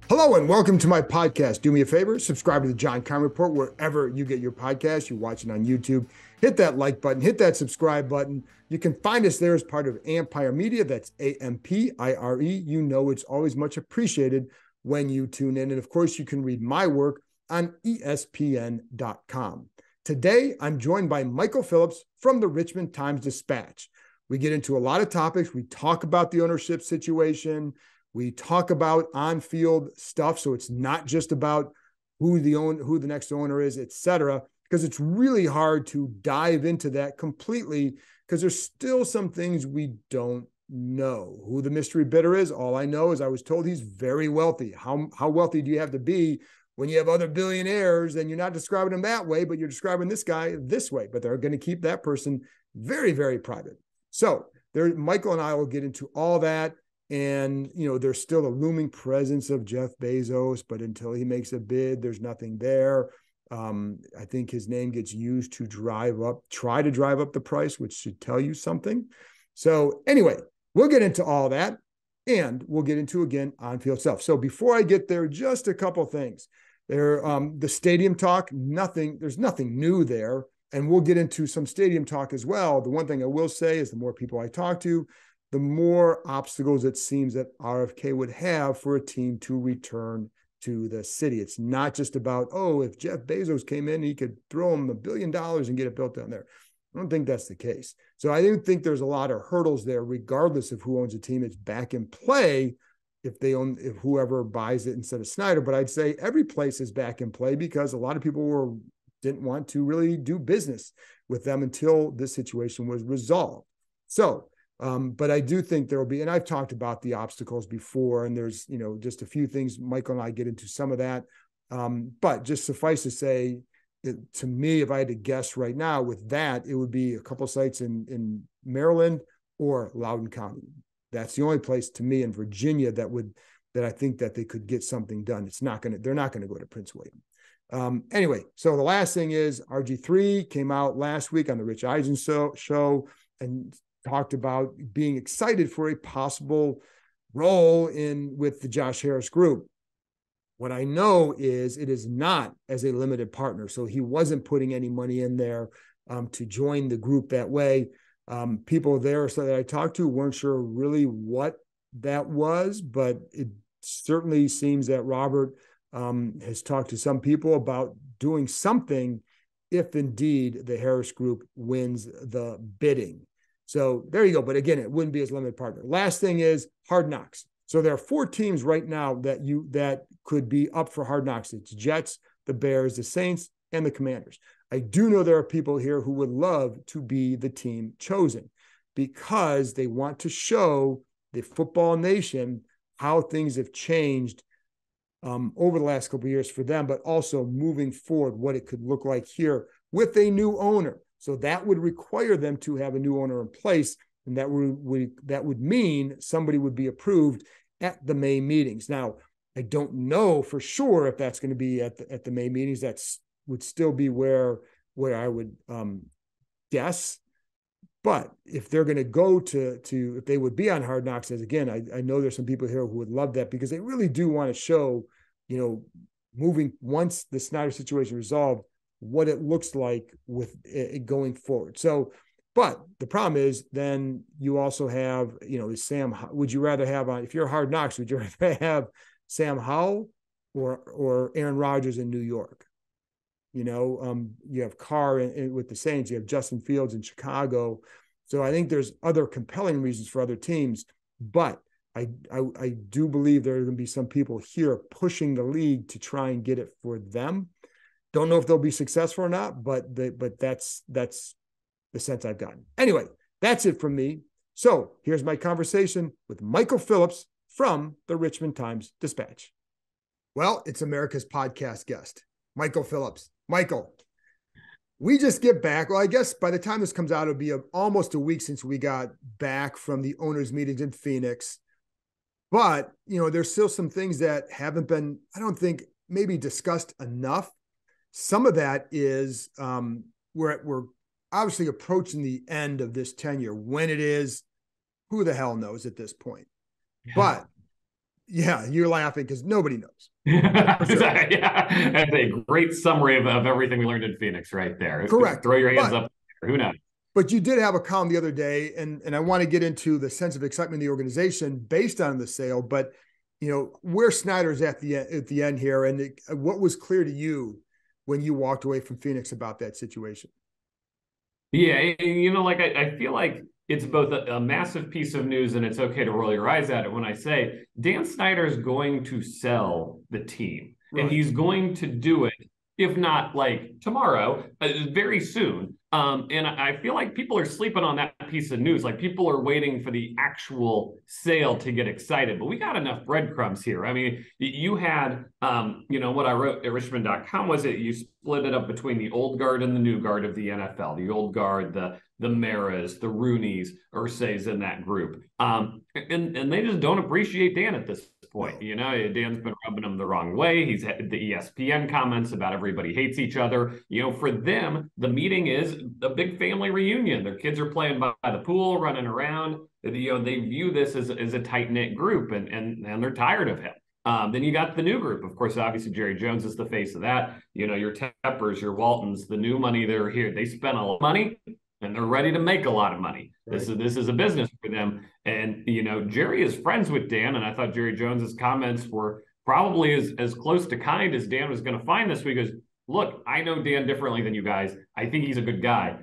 Hello and welcome to my podcast. Do me a favor, subscribe to the John Keim Report wherever you get your podcast. You're watching on YouTube. Hit that like button, hit that subscribe button. You can find us there as part of Ampire Media. That's Ampire. You know it's always much appreciated when you tune in. And of course, you can read my work on ESPN.com. Today, I'm joined by Michael Phillips from the Richmond Times Dispatch. We get into a lot of topics. We talk about the ownership situation. We talk about on-field stuff, so it's not just about who the next owner is, et cetera, because it's really hard to dive into that completely because there's still some things we don't know. Who the mystery bidder is, all I know is I was told he's very wealthy. How wealthy do you have to be when you have other billionaires and you're not describing them that way, but you're describing this guy this way, but they're going to keep that person very, very private. So Michael and I will get into all that. And, there's still a looming presence of Jeff Bezos, but until he makes a bid, there's nothing there. I think his name gets used to try to drive up the price, which should tell you something. So anyway, we'll get into all that and we'll get into, again, on-field stuff. So before I get there, just a couple things. The stadium talk, there's nothing new there. And we'll get into some stadium talk as well. The one thing I will say is the more people I talk to, the more obstacles it seems that RFK would have for a team to return to the city. It's not just about, if Jeff Bezos came in, he could throw him $1 billion and get it built down there. I don't think that's the case. So I do think there's a lot of hurdles there, regardless of who owns a team. It's back in play if whoever buys it instead of Snyder. But I'd say every place is back in play because a lot of people didn't want to really do business with them until this situation was resolved. So, but I do think there will be, and I've talked about the obstacles before, and there's, just a few things. Michael and I get into some of that. But just suffice to say, to me, if I had to guess right now with that, it would be a couple sites in Maryland or Loudoun County. That's the only place to me in Virginia that I think that they could get something done. They're not going to go to Prince William. Anyway, so the last thing is RG3 came out last week on the Rich Eisen show and talked about being excited for a possible role with the Josh Harris group. What I know is it is not as a limited partner. So he wasn't putting any money in there to join the group that way. People there that I talked to weren't sure really what that was, but it certainly seems that Robert has talked to some people about doing something if indeed the Harris group wins the bidding. So there you go. But again, it wouldn't be as limited partner. Last thing is Hard Knocks. So there are 4 teams right now that could be up for Hard Knocks. It's Jets, the Bears, the Saints, and the Commanders. I do know there are people here who would love to be the team chosen because they want to show the football nation how things have changed over the last couple of years for them, but also moving forward, what it could look like here with a new owner. So that would require them to have a new owner in place, and that would mean somebody would be approved at the May meetings. Now, I don't know for sure if that's going to be at the May meetings. That would still be where I would guess. But if they're going to go to if they would be on Hard Knocks, as again, I know there's some people here who would love that because they really do want to show, moving once the Snyder situation resolved, what it looks like with it going forward. So, but the problem is then you also have, would you rather have if you're Hard Knocks, would you rather have Sam Howell or Aaron Rodgers in New York? You have Carr with the Saints, you have Justin Fields in Chicago. So I think there's other compelling reasons for other teams, but I do believe there are going to be some people here pushing the league to try and get it for them. Don't know if they'll be successful or not, but that's the sense I've gotten. Anyway, that's it from me. So here's my conversation with Michael Phillips from the Richmond Times Dispatch. Well, it's America's podcast guest, Michael Phillips. Michael, we just get back. Well, I guess by the time this comes out, it'll be almost a week since we got back from the owners' meetings in Phoenix. But, there's still some things that haven't been, I don't think, maybe discussed enough. Some of that is we're obviously approaching the end of this tenure. When it is, who the hell knows at this point? Yeah. But Yeah, you're laughing because nobody knows. For sure. Yeah, that's a great summary of everything we learned in Phoenix right there. Correct. Throw your hands But up. Who knows? you did have a column the other day, and I want to get into the sense of excitement in the organization based on the sale. But where Snyder's at the end here, and what was clear to you when you walked away from Phoenix about that situation? Yeah, like I feel like it's both a massive piece of news and it's okay to roll your eyes at it when I say Dan Snyder is going to sell the team and Right. he's going to do it, if not like tomorrow, very soon. And I feel like people are sleeping on that piece of news. Like people are waiting for the actual sale to get excited, but we got enough breadcrumbs here. I mean, you had, what I wrote at Richmond.com was it you split it up between the old guard and the new guard of the NFL. The old guard, the Maras, the Rooneys, Irsay's in that group. And they just don't appreciate Dan at this point. No. Dan's been rubbing them the wrong way. He's had the ESPN comments about everybody hates each other. For them, the meeting is a big family reunion. Their kids are playing by the pool, running around. They view this as a tight knit group, and they're tired of him. Then you got the new group. Of course, obviously, Jerry Jones is the face of that. Your Teppers, your Waltons, the new money they're here. They spent a lot of money and they're ready to make a lot of money. Right. This is a business for them. And, Jerry is friends with Dan. And I thought Jerry Jones's comments were probably as close to kind as Dan was going to find this week. He goes, look, I know Dan differently than you guys. I think he's a good guy.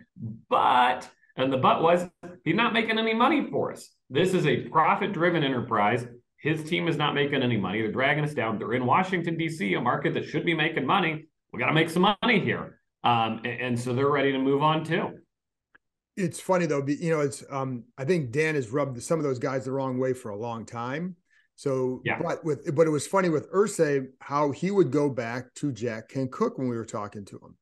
And the but was, he's not making any money for us. This is a profit-driven enterprise. His team is not making any money. They're dragging us down. They're in Washington, D.C., a market that should be making money. We got to make some money here. And so they're ready to move on too. It's funny though, it's I think Dan has rubbed some of those guys the wrong way for a long time. So, yeah. but it was funny with Irsay how he would go back to Jack Kent Cooke when we were talking to him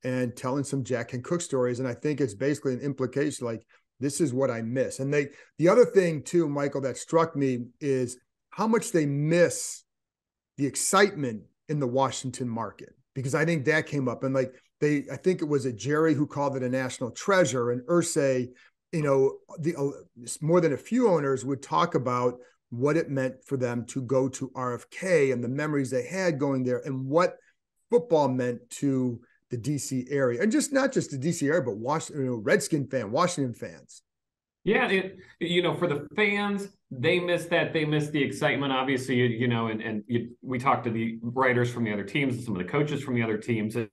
and telling some Jack Kent Cooke stories. And I think it's basically an implication like, this is what I miss. And the other thing too, Michael, that struck me is how much they miss the excitement in the Washington market, because I think that came up and I think it was Jerry who called it a national treasure, and Irsay, more than a few owners would talk about what it meant for them to go to RFK and the memories they had going there and what football meant to the DC area, and not just the DC area, but Redskin Washington fans. Yeah, for the fans, they miss that. They miss the excitement, obviously, we talked to the writers from the other teams and some of the coaches from the other teams, and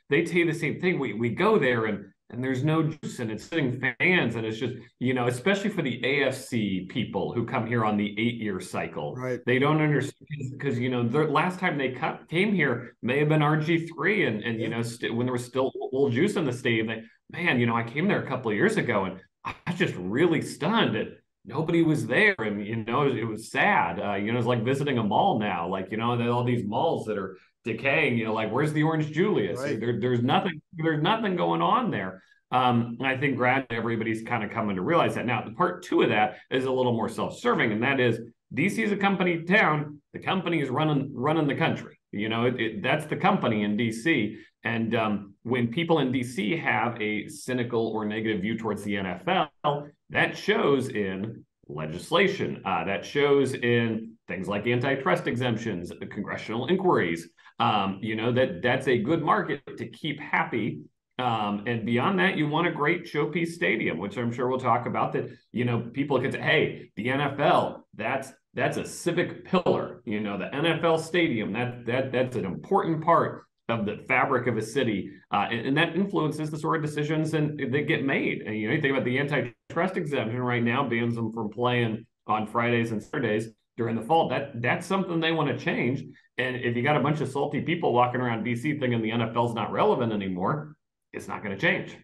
they tell you the same thing. We go there and there's no juice and it's sitting fans, and it's just, especially for the AFC people who come here on the 8-year cycle, right? They don't understand because, the last time they came here may have been RG3 and yeah. When there was still old juice in the stadium, I came there a couple of years ago and I was just really stunned that nobody was there. And, it was sad. It's like visiting a mall now, all these malls that are decaying, where's the Orange Julius? Right. There's nothing going on there. I think gradually everybody's kind of coming to realize that. Now, the part two of that is a little more self-serving, and that is DC is a company town. The company is running the country. That's the company in DC. And when people in DC have a cynical or negative view towards the NFL, that shows in legislation. That shows in things like antitrust exemptions, congressional inquiries. That's a good market to keep happy. And beyond that, you want a great showpiece stadium, which I'm sure we'll talk about. That people can say, "Hey, the NFL, that's a civic pillar." The NFL stadium, that's an important part of the fabric of a city, and that influences the sort of decisions that get made. And you think about the antitrust exemption right now, bans them from playing on Fridays and Saturdays during the fall. That's something they want to change. And if you got a bunch of salty people walking around DC thinking the NFL's not relevant anymore, it's not going to change.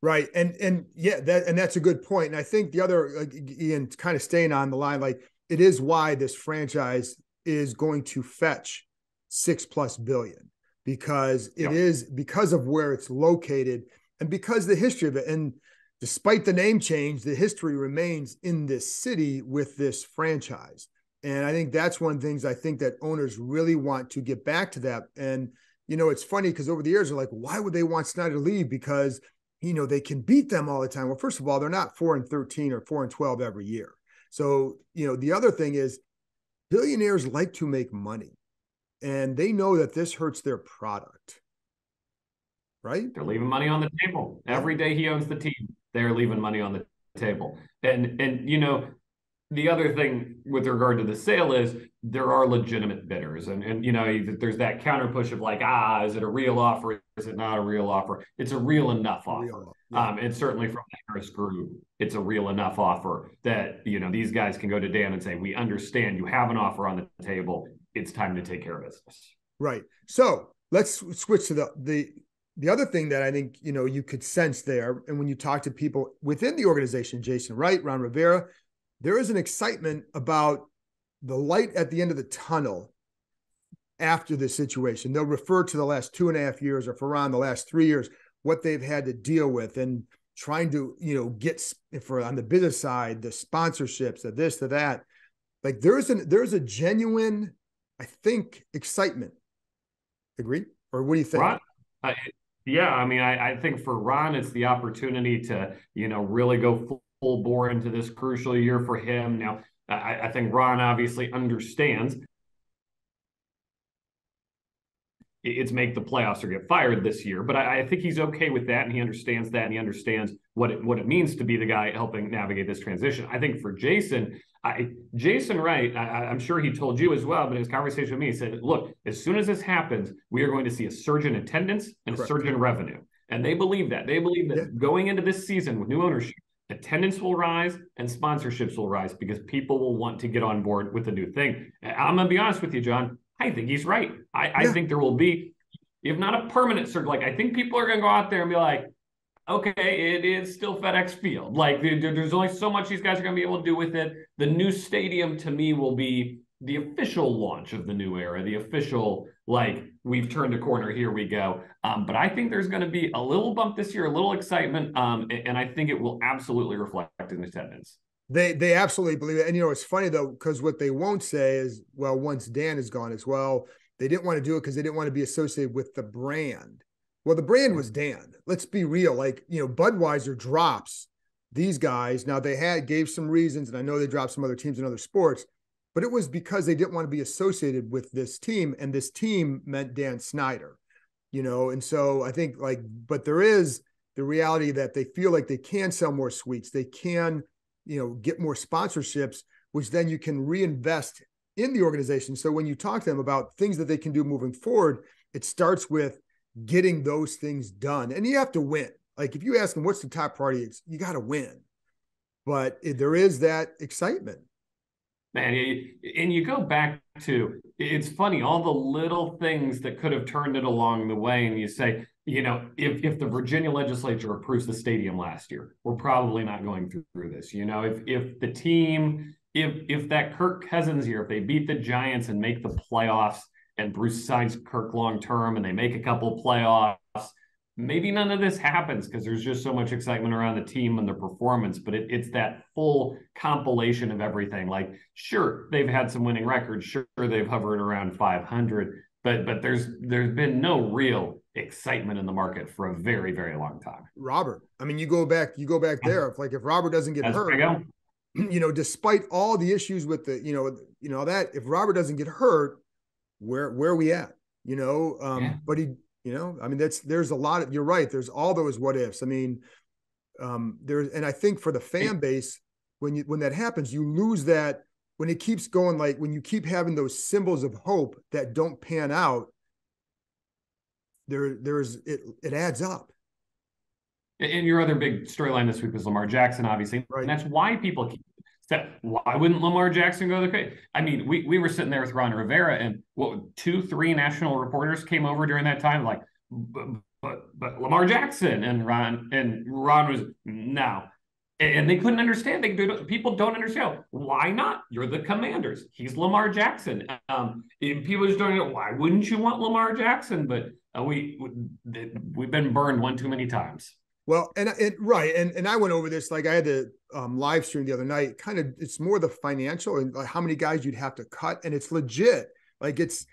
Right. And yeah, that's a good point. And I think the other, Ian, kind of staying on the line, it is why this franchise is going to fetch $6+ billion, because it is because of where it's located and because the history of it. And despite the name change, the history remains in this city with this franchise. And I think that's one of the things I think that owners really want to get back to that. And, it's funny because over the years, they're like, why would they want Snyder to leave? Because, they can beat them all the time. Well, first of all, they're not 4-13 or 4-12 every year. So, the other thing is billionaires like to make money, and they know that this hurts their product, right? They're leaving money on the table. Every day he owns the team, they're leaving money on the table. And the other thing with regard to the sale is there are legitimate bidders. And there's that counter push of like, is it a real offer? Is it not a real offer? It's a real enough offer. And certainly from the Harris Group, it's a real enough offer that, these guys can go to Dan and say, we understand you have an offer on the table. It's time to take care of business. Right. So let's switch to the other thing that I think, you could sense there. And when you talk to people within the organization, Jason Wright, Ron Rivera, there is an excitement about the light at the end of the tunnel after this situation. They'll refer to the last 2.5 years, or for Ron, the last 3 years, what they've had to deal with and trying to, get for on the business side, the sponsorships, the this, the that. Like there's a genuine, I think, excitement. Agree? Or what do you think? Ron, yeah, I mean, I think for Ron, it's the opportunity to, really go full bore into this crucial year for him. Now, I think Ron obviously understands it's make the playoffs or get fired this year, but I think he's okay with that, and he understands that, and he understands what it means to be the guy helping navigate this transition. I think for Jason Wright, I'm sure he told you as well, but in his conversation with me, he said, look, as soon as this happens, we are going to see a surge in attendance and a surge in revenue. And they believe that. They believe that going into this season with new ownership, attendance will rise and sponsorships will rise because people will want to get on board with the new thing. I'm going to be honest with you, John. I think he's right. I think there will be, if not a permanent surge, like I think people are going to go out there and be like, okay, it is still FedEx Field. Like there's only so much these guys are going to be able to do with it. The new stadium to me will be the official launch of the new era, the official, like, we've turned a corner, here we go. But I think there's going to be a little bump this year, a little excitement, and I think it will absolutely reflect in attendance. They absolutely believe it. And, it's funny, though, because what they won't say is, well, once Dan is gone as well, they didn't want to do it because they didn't want to be associated with the brand. Well, the brand was Dan. Let's be real. Like, Budweiser drops these guys. Now, they gave some reasons, and I know they dropped some other teams in other sports, but it was because they didn't want to be associated with this team, and this team meant Dan Snyder, and so I think but there is the reality that they feel like they can sell more suites. They can, get more sponsorships, which then you can reinvest in the organization. So when you talk to them about things that they can do moving forward, it starts with getting those things done. And you have to win. Like if you ask them, what's the top priority? You got to win. But there is that excitement. Man, and you go back to, it's funny, all the little things that could have turned it along the way. And you say, if the Virginia legislature approves the stadium last year, we're probably not going through this. If the team, if that Kirk Cousins year, if they beat the Giants and make the playoffs and Bruce signs Kirk long-term and they make a couple playoffs, maybe none of this happens because there's just so much excitement around the team and their performance, but it's that full compilation of everything. Like, sure, they've had some winning records. Sure, they've hovered around 500, but there's been no real excitement in the market for a very, very long time. Robert, I mean, you go back there. If Robert doesn't get hurt, despite all the issues with the, that if Robert doesn't get hurt, where are we at? But he, I mean, there's a lot of, you're right. There's all those what ifs. I mean, and I think for the fan base, when that happens, you lose that when it keeps going, like when you keep having those symbols of hope that don't pan out, it adds up. And your other big storyline this week was Lamar Jackson, obviously. Right. And that's why people keep saying, why wouldn't Lamar Jackson go the crazy? I mean, we were sitting there with Ron Rivera, and 2-3 national reporters came over during that time, like, but Lamar Jackson, and Ron was no. And they couldn't understand. People don't understand. Why not? You're the Commanders. He's Lamar Jackson. People just don't know, why wouldn't you want Lamar Jackson? But we've been burned one too many times. Well, and I went over this, like I had the live stream the other night. Kind of, it's more the financial and like how many guys you'd have to cut, and it's legit. Like it's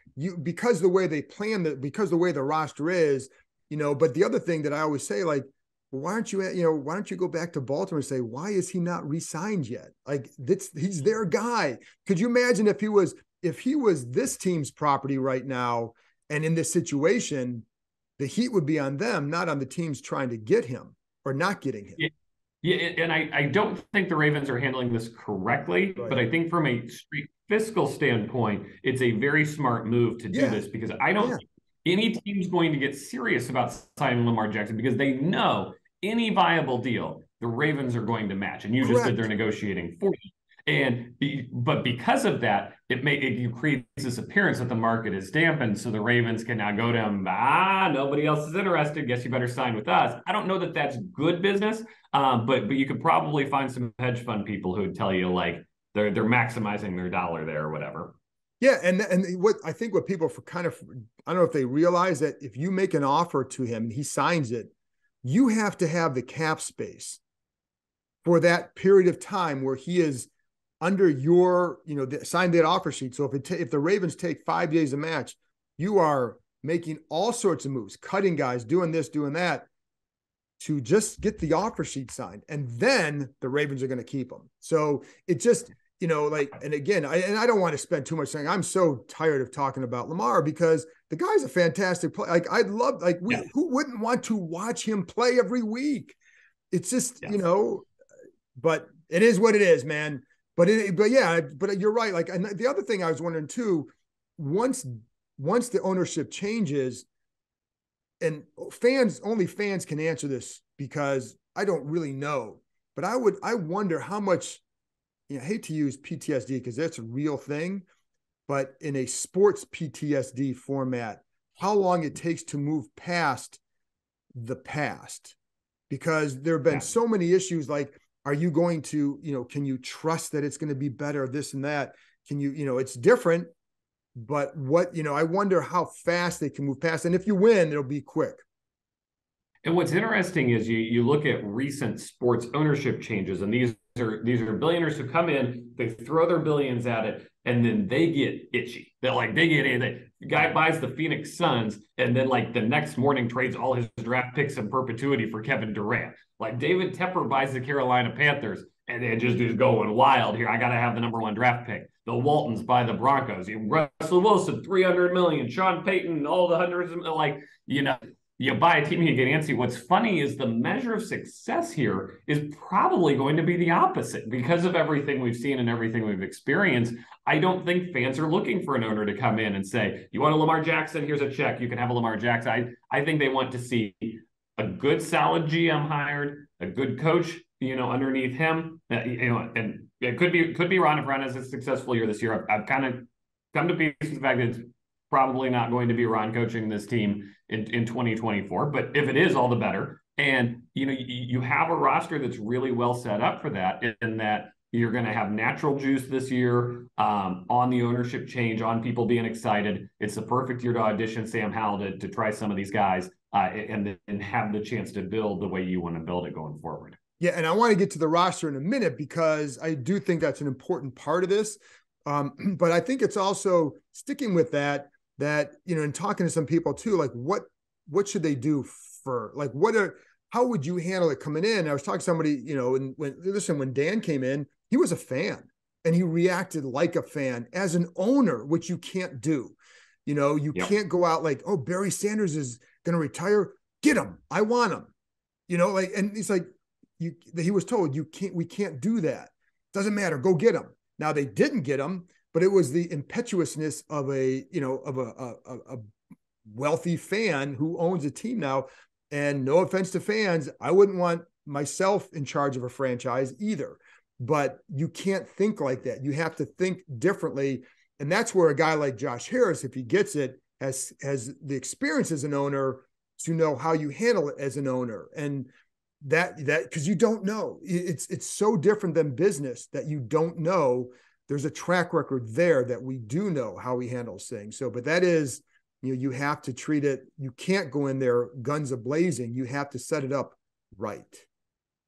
because the way they plan because the way the roster is, But the other thing that I always say, like, why don't you go back to Baltimore and say, why is he not re-signed yet? Like he's their guy. Could you imagine if he was if he was this team's property right now and in this situation, the heat would be on them, not on the teams trying to get him or not getting him. Yeah, and I don't think the Ravens are handling this correctly, Right. but I think from a straight fiscal standpoint, it's a very smart move to do this, because I don't think any team's going to get serious about signing Lamar Jackson, because they know any viable deal, the Ravens are going to match, and you just did their negotiating for you. But because of that, it creates this appearance that the market is dampened, so the Ravens can now go to him. Nobody else is interested. Guess you better sign with us. I don't know that that's good business, but you could probably find some hedge fund people who would tell you like they're maximizing their dollar there or whatever. Yeah, and what I think what people I don't know if they realize that if you make an offer to him, he signs it, you have to have the cap space for that period of time where he is under your, sign that offer sheet. So if the Ravens take 5 days a match, you are making all sorts of moves, cutting guys, doing this, doing that, to just get the offer sheet signed. And then the Ravens are going to keep them. So it just, and again, I don't want to spend too much time. I'm so tired of talking about Lamar because the guy's a fantastic player. Like I'd love, who wouldn't want to watch him play every week? It's just, but it is what it is, man. But you're right. Like, and the other thing I was wondering too, once the ownership changes, and only fans can answer this because I don't really know, but I wonder how much, I hate to use PTSD because that's a real thing, but in a sports PTSD format, how long it takes to move past the past, because there have been so many issues. Like, are you going to, can you trust that it's going to be better, this and that? Can you, it's different, but I wonder how fast they can move past. And if you win, it'll be quick. And what's interesting is you look at recent sports ownership changes, and these are billionaires who come in, they throw their billions at it, and then they get itchy. The guy buys the Phoenix Suns, and then like the next morning trades all his draft picks in perpetuity for Kevin Durant. Like David Tepper buys the Carolina Panthers, and it just is going wild here. I got to have the number 1 draft pick. The Waltons buy the Broncos. Russell Wilson, $300 million. Sean Payton, all the hundreds of you buy a team and you get antsy. What's funny is the measure of success here is probably going to be the opposite because of everything we've seen and everything we've experienced. I don't think fans are looking for an owner to come in and say, you want a Lamar Jackson? Here's a check. You can have a Lamar Jackson. I think they want to see a good, solid GM hired, a good coach, underneath him, and it could be Ron. If Ron has a successful year this year, I've kind of come to peace with the fact that it's probably not going to be Ron coaching this team in 2024, but if it is, all the better. And you have a roster that's really well set up for that, in that you're going to have natural juice this year, on the ownership change, on people being excited. It's the perfect year to audition Sam Howell to try some of these guys, and have the chance to build the way you want to build it going forward. Yeah, and I want to get to the roster in a minute because I do think that's an important part of this. But I think it's also sticking with that, and talking to some people too, like what should they do for, like, how would you handle it coming in? I was talking to somebody, and when Dan came in, he was a fan and he reacted like a fan as an owner, which you can't do. You can't go out like, oh, Barry Sanders is going to retire. Get him. I want him, and he's like, he was told we can't do that. Doesn't matter. Go get him. Now they didn't get him, but it was the impetuousness of a wealthy fan who owns a team now. And no offense to fans, I wouldn't want myself in charge of a franchise either, but you can't think like that. You have to think differently. And that's where a guy like Josh Harris, if he gets it, has the experience as an owner to know how you handle it as an owner. And that because you don't know, it's so different than business that you don't know. There's a track record there that we do know how he handles things. So, but that is, you have to treat it. You can't go in there guns a-blazing. You have to set it up right.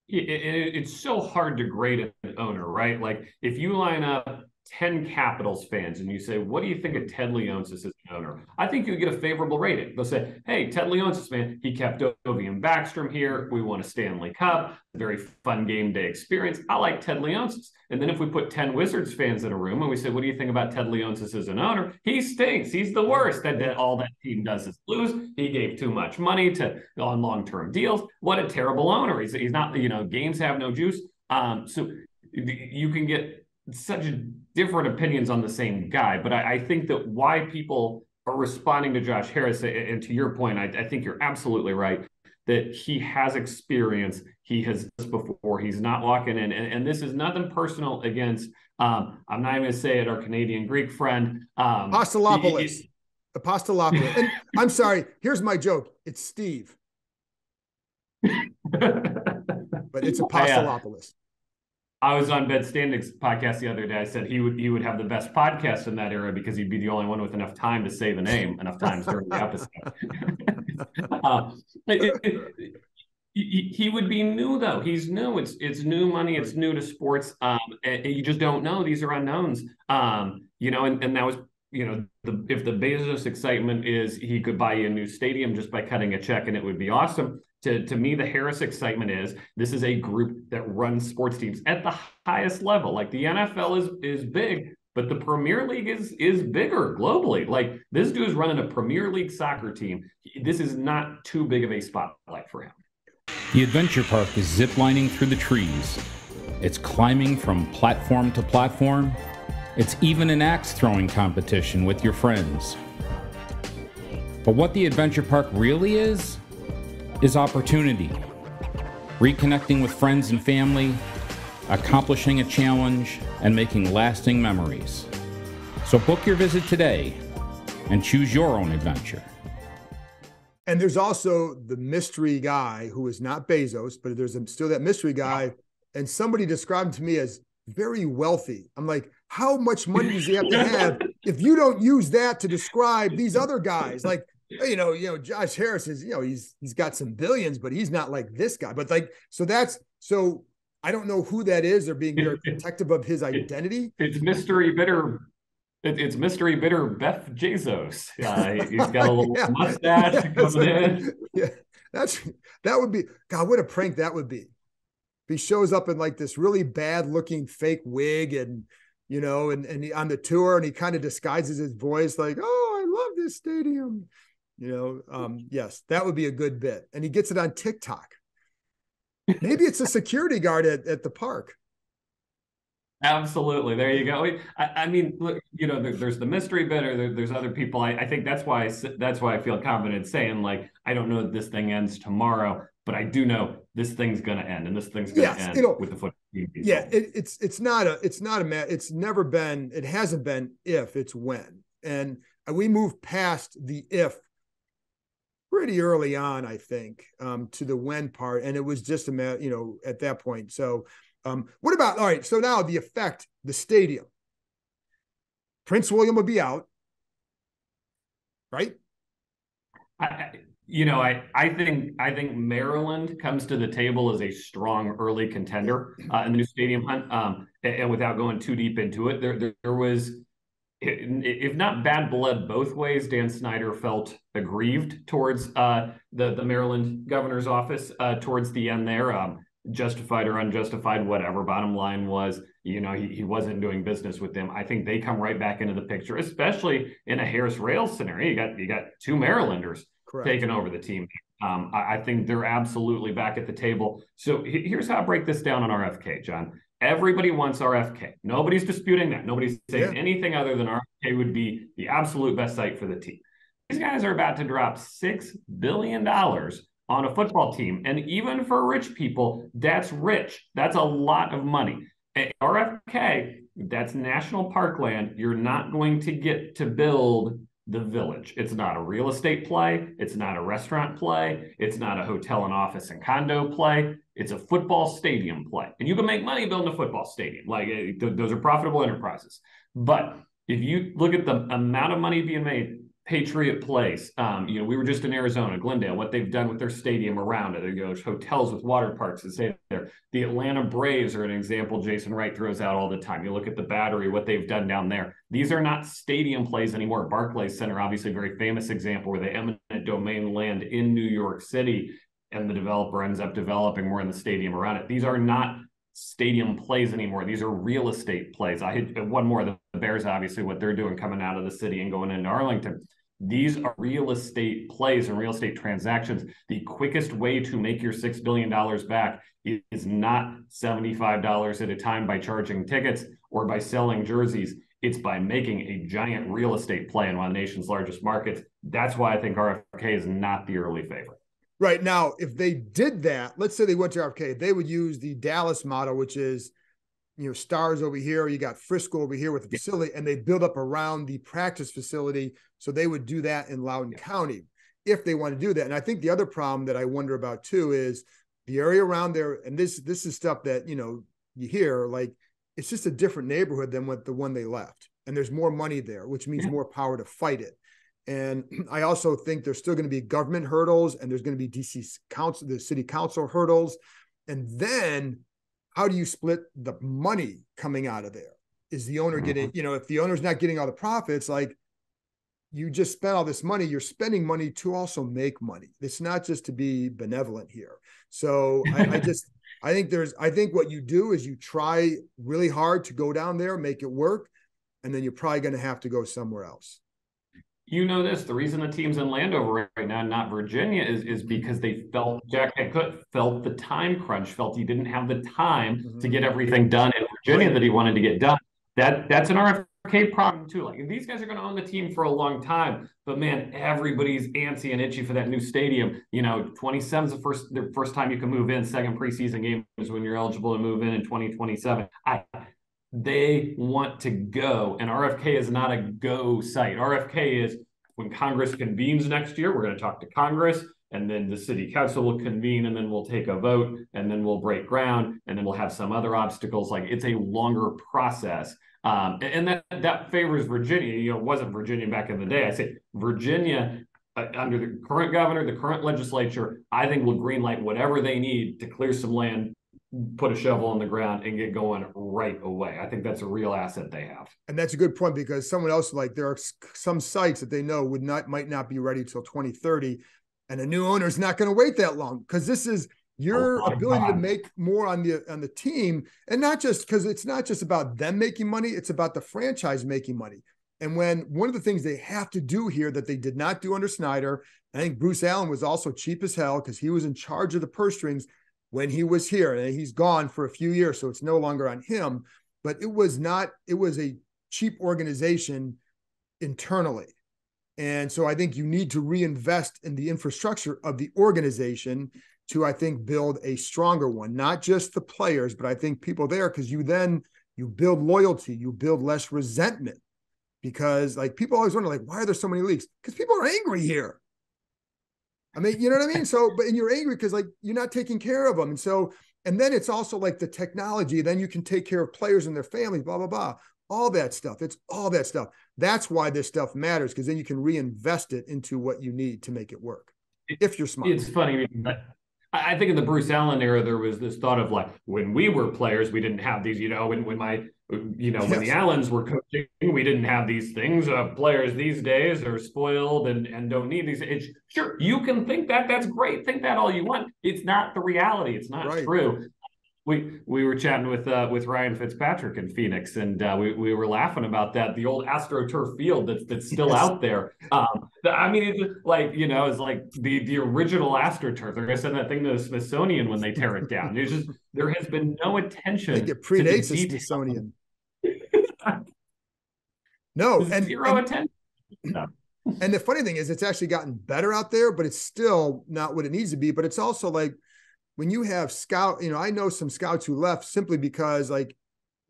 It's so hard to grade an owner, right? Like if you line up 10 Capitals fans and you say, what do you think of Ted Leonsis as an owner? I think you get a favorable rating. They'll say, hey, Ted Leonsis, man, he kept Ovi and Backstrom here. We won a Stanley Cup, a very fun game day experience. I like Ted Leonsis. And then if we put 10 Wizards fans in a room and we say, what do you think about Ted Leonsis as an owner? He stinks. He's the worst. That all that team does is lose. He gave too much money on long-term deals. What a terrible owner. He's not, games have no juice. So you can get such different opinions on the same guy. But I think that why people are responding to Josh Harris, and to your point, I think you're absolutely right, that he has experience. He has this before. He's not walking in. And this is nothing personal against, I'm not even going to say it, our Canadian Greek friend. Apostolopoulos. Apostolopoulos. And I'm sorry, here's my joke. It's Steve. But it's Apostolopoulos. I was on Ben Standing's podcast the other day. I said he would have the best podcast in that era because he'd be the only one with enough time to say the name enough times during the episode. He would be new though. He's new. It's new money. It's new to sports. And you just don't know. These are unknowns. And that was, if the Bezos excitement is he could buy you a new stadium just by cutting a check and it would be awesome. To me, the Harris excitement is this is a group that runs sports teams at the highest level. Like the NFL is big, but the Premier League is bigger globally. Like this dude is running a Premier League soccer team. This is not too big of a spotlight for him. The adventure park is ziplining through the trees. It's climbing from platform to platform. It's even an axe throwing competition with your friends. But what the adventure park really is opportunity. Reconnecting with friends and family, accomplishing a challenge, and making lasting memories. So book your visit today and choose your own adventure. And there's also the mystery guy who is not Bezos, but there's still that mystery guy. And somebody described him to me as very wealthy. I'm like, how much money does he have to have if you don't use that to describe these other guys? Like, Josh Harris is, he's got some billions, but he's not like this guy. But so I don't know who that is. They're being very protective of his identity. It's mystery bitter. It's mystery bitter Beth Bezos. He's got a little mustache coming in. Yeah, that would be, God, what a prank that would be. If he shows up in like this really bad looking fake wig and and on the tour and he kind of disguises his voice like, oh, I love this stadium. Yes, that would be a good bit. And he gets it on TikTok. Maybe it's a security guard at the park. Absolutely. There you go. I mean, look, there's the mystery bit, or there's other people. I think that's why I feel confident saying, like, I don't know that this thing ends tomorrow, but I do know this thing's going to end, and this thing's going to end with the football team. Yeah, it hasn't been if, it's when. And we moved past the if pretty early on, I think, to the when part. And it was just at that point. So what about, all right, so now the effect, the stadium. Prince William will be out, right? I think Maryland comes to the table as a strong early contender in the new stadium hunt. And without going too deep into it, there was, if not bad blood both ways, Dan Snyder felt aggrieved towards the Maryland governor's office towards the end there. Justified or unjustified, whatever. Bottom line was, he wasn't doing business with them. I think they come right back into the picture, especially in a Harris Rails scenario. You got two Marylanders taking over the team. I think they're absolutely back at the table. So here's how I break this down on RFK, John. Everybody wants RFK. Nobody's disputing that. Nobody's saying anything other than RFK would be the absolute best site for the team. These guys are about to drop $6 billion on a football team. And even for rich people, that's rich. That's a lot of money. At RFK, that's national parkland. You're not going to get to build the Village. It's not a real estate play. It's not a restaurant play. It's not a hotel and office and condo play. It's a football stadium play. And you can make money building a football stadium. Like, those are profitable enterprises. But if you look at the amount of money being made, Patriot Place. We were just in Arizona, Glendale, what they've done with their stadium around it. There's hotels with water parks that stay there. The Atlanta Braves are an example Jason Wright throws out all the time. You look at the Battery, what they've done down there. These are not stadium plays anymore. Barclays Center, obviously a very famous example where they eminent domain land in New York City, and the developer ends up developing more in the stadium around it. These are not stadium plays anymore. These are real estate plays. I hit one more, the Bears, obviously, what they're doing coming out of the city and going into Arlington. These are real estate plays and real estate transactions. The quickest way to make your $6 billion back is not $75 at a time by charging tickets or by selling jerseys. It's by making a giant real estate play in one of the nation's largest markets. That's why I think RFK is not the early favorite. Right. Now, if they did that, let's say they went to RFK, they would use the Dallas model, which is, stars over here, you got Frisco over here with the facility, and they build up around the practice facility. So they would do that in Loudoun County if they want to do that. And I think the other problem that I wonder about too is the area around there. And this is stuff that, you hear, like, it's just a different neighborhood than what the one they left. And there's more money there, which means more power to fight it. And I also think there's still going to be government hurdles, and there's going to be the city council hurdles. And then how do you split the money coming out of there? Is the owner getting, if the owner's not getting all the profits, like, you just spent all this money, you're spending money to also make money. It's not just to be benevolent here. So I think what you do is you try really hard to go down there, make it work, and then you're probably going to have to go somewhere else. The reason the team's in Landover right now, not Virginia, is because they felt Jack felt the time crunch, felt he didn't have the time to get everything done in Virginia that he wanted to get done. That's an RFK problem too. Like, these guys are going to own the team for a long time, but man, everybody's antsy and itchy for that new stadium. 27 is the first time you can move in. Second preseason game is when you're eligible to move in 2027. They want to go, and RFK is not a go site. RFK is when Congress convenes next year, we're going to talk to Congress, and then the city council will convene, and then we'll take a vote, and then we'll break ground, and then we'll have some other obstacles. Like, it's a longer process. And that favors Virginia. It wasn't Virginia back in the day. I say Virginia, under the current governor, the current legislature, I think will greenlight whatever they need to clear some land, put a shovel in the ground, and get going right away. I think that's a real asset they have. And that's a good point, because someone else, like, there are some sites that they know might not be ready till 2030, and a new owner is not going to wait that long, because this is your ability to make more on the team. And not just because it's not just about them making money, it's about the franchise making money. And one of the things they have to do here that they did not do under Snyder, I think Bruce Allen was also cheap as hell, because he was in charge of the purse strings when he was here, and he's gone for a few years, so it's no longer on him. But it was a cheap organization internally. And so I think you need to reinvest in the infrastructure of the organization to, I think, build a stronger one, not just the players, but I think people there, because you build loyalty, you build less resentment, because, like, people always wonder, like, why are there so many leaks? Because people are angry here. I mean, you know what I mean? So, and you're angry because, like, you're not taking care of them. And then it's also like the technology, then you can take care of players and their families, blah, blah, blah, all that stuff. It's all that stuff. That's why this stuff matters, because then you can reinvest it into what you need to make it work. If you're smart. It's funny. I think in the Bruce Allen era, there was this thought of, like, when we were players, we didn't have these, when the Allens were coaching, we didn't have these things. Players these days are spoiled and don't need these. Sure, you can think that. That's great. Think that all you want. It's not the reality. It's not true. We were chatting with Ryan Fitzpatrick in Phoenix, and we were laughing about that. The old AstroTurf field that's still out there. I mean, it's like, it's like the original AstroTurf. They're going to send that thing to the Smithsonian when they tear it down. There's just, there has been no attention. I think it predates the Smithsonian. No, and zero attention. And the funny thing is, it's actually gotten better out there, but it's still not what it needs to be. But it's also like, when you have I know some scouts who left simply because, like,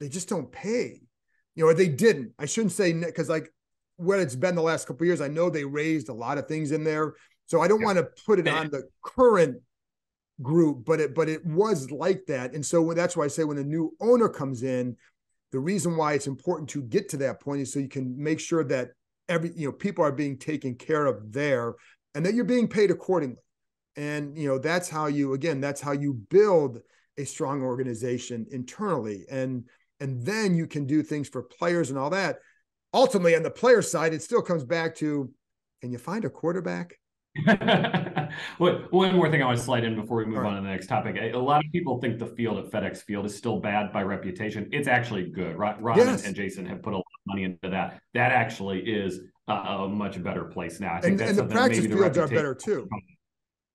they just don't pay, or they didn't. I shouldn't say, because, like, what it's been the last couple of years, I know they raised a lot of things in there. So I don't want to put it on the current group, but it was like that. And so that's why I say, when a new owner comes in, the reason why it's important to get to that point is so you can make sure that people are being taken care of there, and that you're being paid accordingly. And, that's how you build a strong organization internally. And then you can do things for players and all that. Ultimately, on the player side, it still comes back to, can you find a quarterback? One more thing I want to slide in before we move All right. on to the next topic. A lot of people think the field at FedEx Field is still bad by reputation. It's actually good. Ron Yes. and Jason have put a lot of money into that. That actually is a much better place now. I think And the practice fields are better too.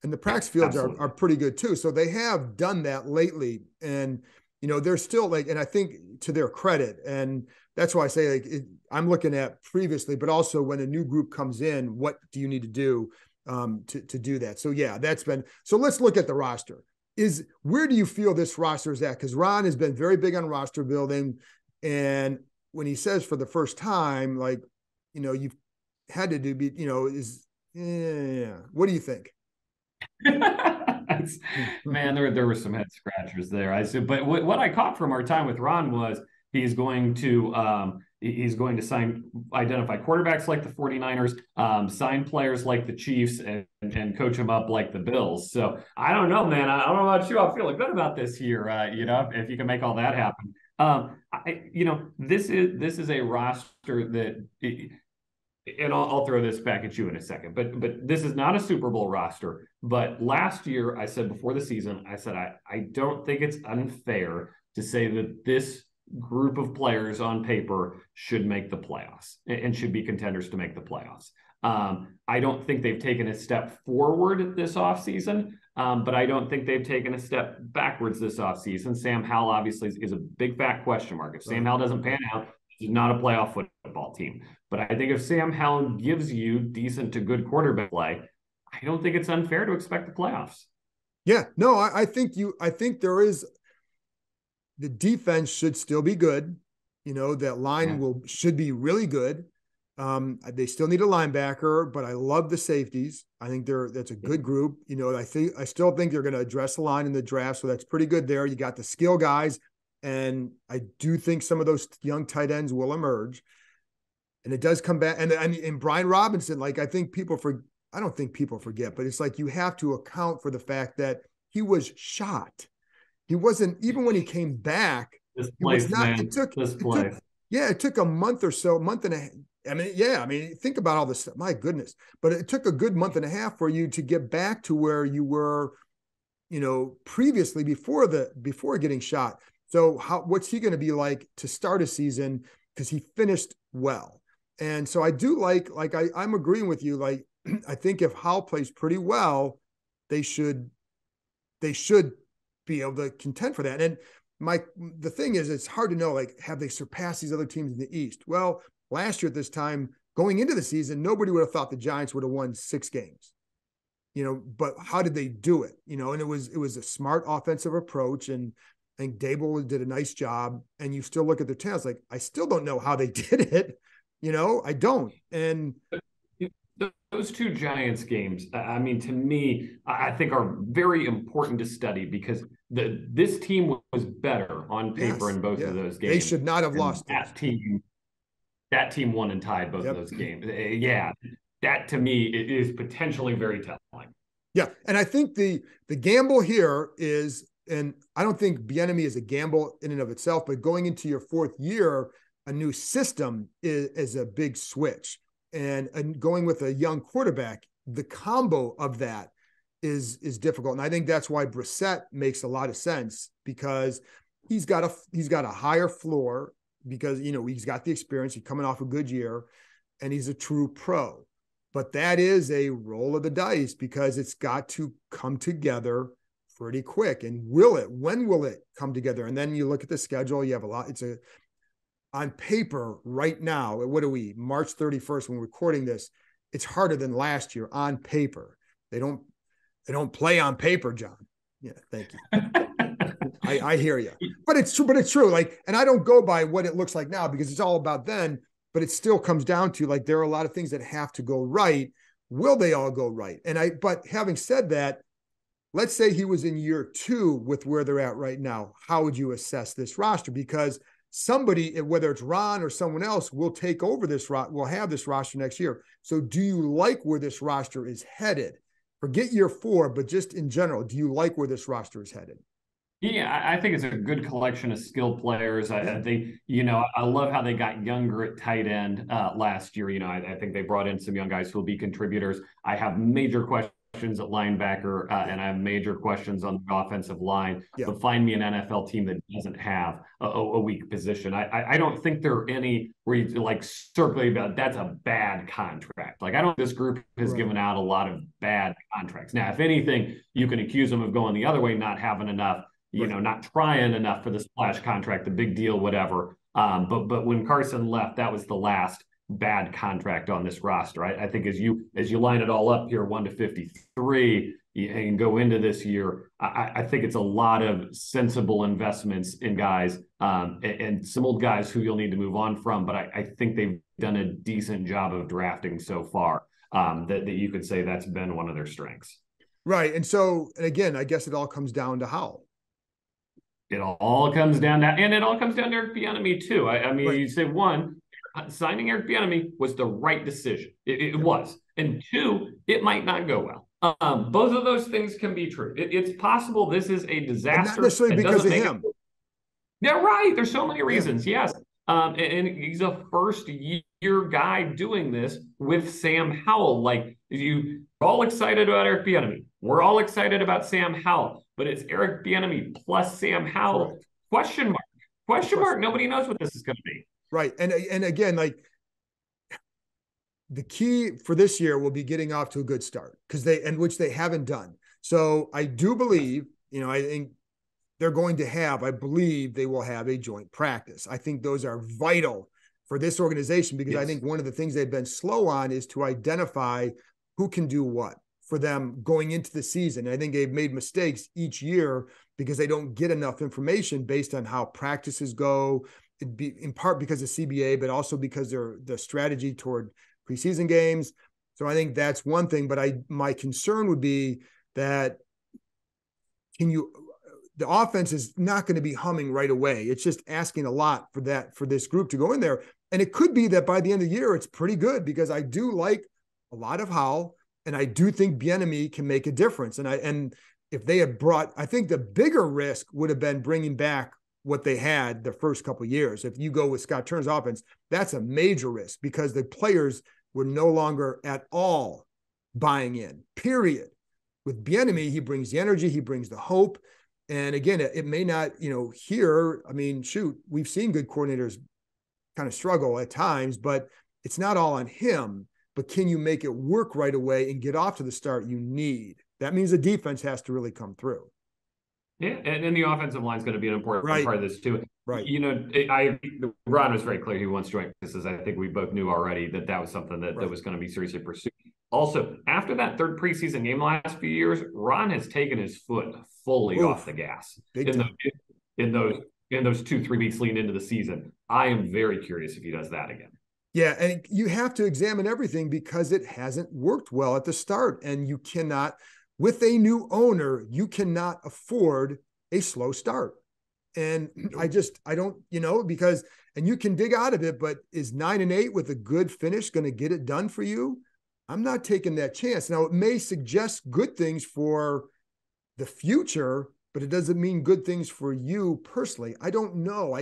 And the practice fields are pretty good too. So they have done that lately. And, they're still and I think to their credit, and that's why I say I'm looking at previously, but also when a new group comes in, what do you need to do to do that? So yeah, so let's look at the roster. Where do you feel this roster is at? Because Ron has been very big on roster building. And when he says for the first time, you've had to do, what do you think? Man, there were some head scratchers there. But what I caught from our time with Ron was he's going to identify quarterbacks like the 49ers, sign players like the Chiefs, and coach them up like the Bills. So I don't know, man. I don't know about you. I'm feeling good about this year. If you can make all that happen. This is a roster that. And I'll throw this back at you in a second, but this is not a Super Bowl roster. But last year, I said before the season, I said I don't think it's unfair to say that this group of players on paper should make the playoffs and should be contenders to make the playoffs. I don't think they've taken a step forward this offseason, but I don't think they've taken a step backwards this offseason. Sam Howell obviously is a big fat question mark. If Sam Howell doesn't pan out, he's not a playoff football team. But I think if Sam Howell gives you decent to good quarterback play, I don't think it's unfair to expect the playoffs. Yeah, no, I think there is, the defense should still be good. That line should be really good. They still need a linebacker, but I love the safeties. I think that's a good group. I still think they're going to address the line in the draft, so that's pretty good there. You got the skill guys, and I do think some of those young tight ends will emerge. And it does come back. And Brian Robinson, I don't think people forget, but it's you have to account for the fact that he was shot. He wasn't, even when he came back. It took a month or so, month and a half. Think about all this stuff. My goodness. But it took a good month and a half for you to get back to where you were, previously before getting shot. So what's he going to be like to start a season? Because he finished well. And so I do I'm agreeing with you. I think if Howell plays pretty well, they should be able to contend for that. And the thing is, it's hard to know, have they surpassed these other teams in the East? Well, last year at this time, going into the season, nobody would have thought the Giants would have won 6 games, but how did they do it? And it was a smart offensive approach, and I think Dable did a nice job. And you still look at their talents, I still don't know how they did it. I don't. And those 2 Giants games, to me, I think are very important to study, because this team was better on paper in both of those games. They should not have lost. That team won and tied both of those games. That to me is potentially very telling. Yeah, and I think the gamble here is, and I don't think Bieniemy is a gamble in and of itself, but going into your 4th year, a new system is a big switch. And going with a young quarterback, the combo of that is difficult. And I think that's why Brissett makes a lot of sense, because he's got a higher floor, because he's got the experience, he's coming off a good year, and he's a true pro. But that is a roll of the dice, because it's got to come together pretty quick. And when will it come together? And then you look at the schedule, you have a lot. On paper right now, what are we, March 31st when we're recording this, it's harder than last year on paper. They don't play on paper, John. Yeah, thank you. I hear you. But it's true. And I don't go by what it looks like now, because it's all about then, but it still comes down to there are a lot of things that have to go right. Will they all go right? But having said that, let's say he was in year 2 with where they're at right now. How would you assess this roster? Because somebody, whether it's Ron or someone else, will take over this, will have this roster next year. So do you like where this roster is headed? Forget year 4, but just in general, do you like where this roster is headed? Yeah, I think it's a good collection of skilled players. I think, I love how they got younger at tight end last year. I think they brought in some young guys who will be contributors. I have major questions at linebacker, and I have major questions on the offensive line. Yeah. But find me an NFL team that doesn't have a weak position. I don't think there are any where you like circling about that's a bad contract. Like, I don't think this group has given out a lot of bad contracts. Now, if anything, you can accuse them of going the other way, not having enough. Not trying enough for the splash contract, the big deal, whatever. But when Carson left, that was the last bad contract on this roster. I think as you line it all up here, 1 to 53, and go into this year, I think it's a lot of sensible investments in guys and some old guys who you'll need to move on from. But I think they've done a decent job of drafting so far, that you could say that's been one of their strengths. Right. And so, and again, I guess it all comes down to Howell. It all comes down to, and it all comes down to Eric Bieniemy too. I mean, right. You say one, signing Eric Bieniemy was the right decision. It was. And 2, it might not go well. Both of those things can be true. It's possible this is a disaster. And not necessarily because of him. Yeah, right. There's so many reasons. Yeah. Yes. And he's a first-year guy doing this with Sam Howell. Like, you're all excited about Eric Bieniemy. We're all excited about Sam Howell, but it's Eric Bieniemy plus Sam Howell. Right. Question mark. Nobody knows what this is going to be. Right. And again, like, the key for this year will be getting off to a good start, which they haven't done. So I do believe, I think I believe they will have a joint practice. I think those are vital for this organization, because I think one of the things they've been slow on is to identify who can do what for them going into the season. I think they've made mistakes each year because they don't get enough information based on how practices go. It'd be in part because of CBA, but also because the strategy toward preseason games. So I think that's one thing, but my concern would be that the offense is not going to be humming right away. It's just asking a lot for this group to go in there. And it could be that by the end of the year, it's pretty good, because I do like a lot of Howell, and I do think Bieniemy can make a difference. And if they had I think the bigger risk would have been bringing back what they had the first couple of years. If you go with Scott Turner's offense, that's a major risk, because the players were no longer at all buying in, period. With Bieniemy, he brings the energy, he brings the hope. And again, it may not, here, I mean, shoot, we've seen good coordinators kind of struggle at times, but it's not all on him. But can you make it work right away and get off to the start you need? That means the defense has to really come through. Yeah, and the offensive line is going to be an important part of this too. Right. Ron was very clear he wants joint practices. I think we both knew already that was something that was going to be seriously pursued. Also, after that third preseason game last few years, Ron has taken his foot fully off the gas in those 2-3 weeks leading into the season. I am very curious if he does that again. Yeah, and you have to examine everything, because it hasn't worked well at the start, and you cannot, with a new owner, you cannot afford a slow start. And I don't, because, and you can dig out of it, but is 9-8 with a good finish going to get it done for you? I'm not taking that chance. Now, it may suggest good things for the future, but it doesn't mean good things for you personally. I don't know.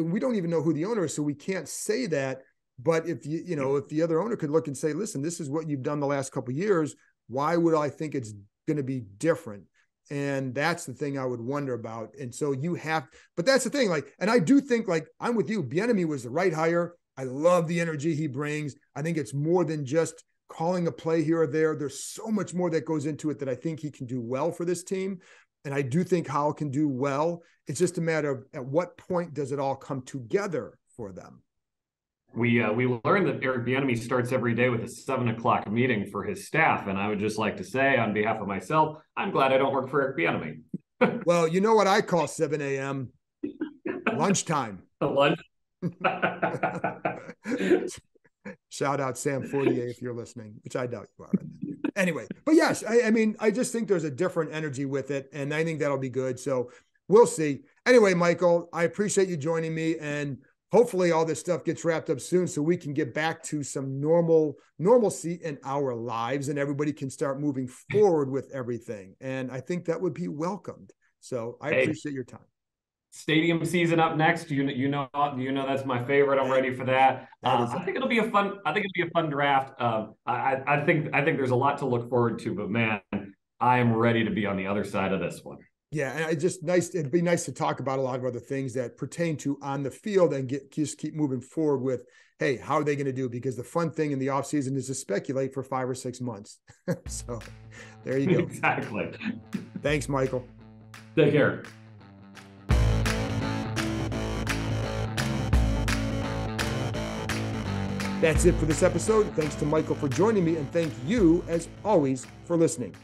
We don't even know who the owner is, so we can't say that. But if if the other owner could look and say, listen, this is what you've done the last couple of years, why would I think it's going to be different? And that's the thing I would wonder about. And so but that's the thing, and I do think, I'm with you, Bieniemy was the right hire. I love the energy he brings. I think it's more than just calling a play here or there. There's so much more that goes into it that I think he can do well for this team. And I do think Howell can do well. It's just a matter of at what point does it all come together for them? We learned that Eric Bieniemy starts every day with a 7:00 meeting for his staff. And I would just like to say, on behalf of myself, I'm glad I don't work for Eric Bieniemy. Well, you know what I call 7 a.m.? Lunchtime. Lunch. Shout out Sam Fortier if you're listening, which I doubt you are. Anyway, but yes, I mean, I just think there's a different energy with it, and I think that'll be good. So we'll see. Anyway, Michael, I appreciate you joining me, and hopefully all this stuff gets wrapped up soon so we can get back to some normalcy in our lives and everybody can start moving forward with everything. And I think that would be welcomed. So I appreciate your time. Stadium season up next. You know that's my favorite. I'm ready for that. I think it'll be a fun draft. I think there's a lot to look forward to, but man, I am ready to be on the other side of this one. Yeah, and it'd be nice to talk about a lot of other things that pertain to on the field and just keep moving forward with, hey, how are they going to do? Because the fun thing in the offseason is to speculate for 5 or 6 months. So there you go. Exactly. Thanks, Michael. Take care. That's it for this episode. Thanks to Michael for joining me, and thank you, as always, for listening.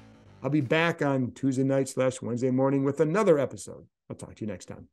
I'll be back on Tuesday night / Wednesday morning with another episode. I'll talk to you next time.